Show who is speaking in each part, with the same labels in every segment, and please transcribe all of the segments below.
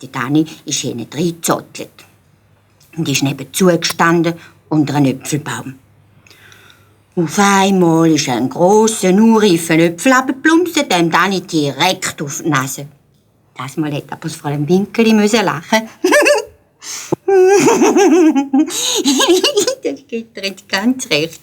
Speaker 1: Der Dani ist hinten reingezottelt und ist nebenzu gestanden unter einem Äpfelbaum. Auf einmal ist ein grosser, unreifer Äpfel abgeplumpst, dem Dani direkt auf die Nase. Das Mal hätte aber das Fräulein Winkeli lachen. Das geht dir jetzt ganz recht.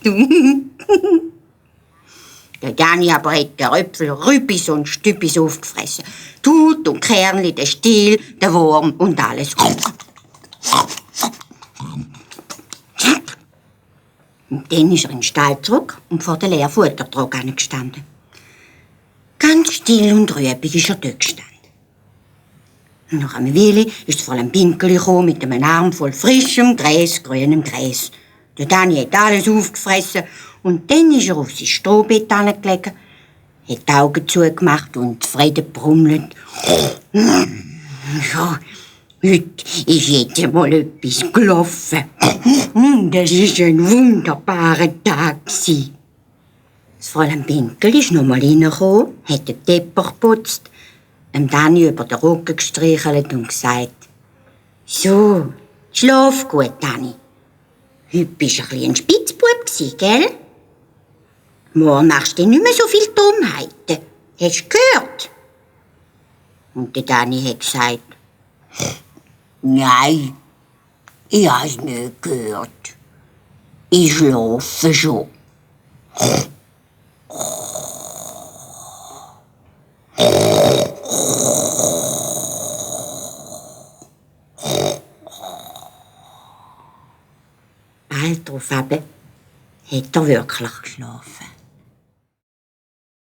Speaker 1: Der Dani aber hat den Äpfel Rübis und Stübis aufgefressen. Tut und Kernli, den Stiel, den Wurm und alles. Und dann ist er in den Stall zurück und vor der leeren Futtertrog gestanden. Ganz still und rübig ist er dort gestanden. Und nach einer Weile ist Fräulein Winkeli mit einem Arm voll frischem Gräs, grünem Gräs. Der Dani hat alles aufgefressen und dann ist er auf sein Strohbett angelegt, hat die Augen zugemacht und zufrieden brummelt. Ja, heute ist jetzt einmal etwas gelaufen. Das war ein wunderbarer Tag. Das Fräulein Winkeli ist noch mal reingekommen, hat den Teppich geputzt, dem Dani über den Rücken gestreichelt und gesagt: «So, schlaf gut, Dani. Heute bist du ein Spitzbub, gell? Morgen machst du nicht mehr so viel Dummheiten. Hast du gehört?» Und der Dani hat gesagt: «Nein, ich hab's nicht gehört. Ich schlafe schon.» Bald darauf hat er wirklich geschlafen.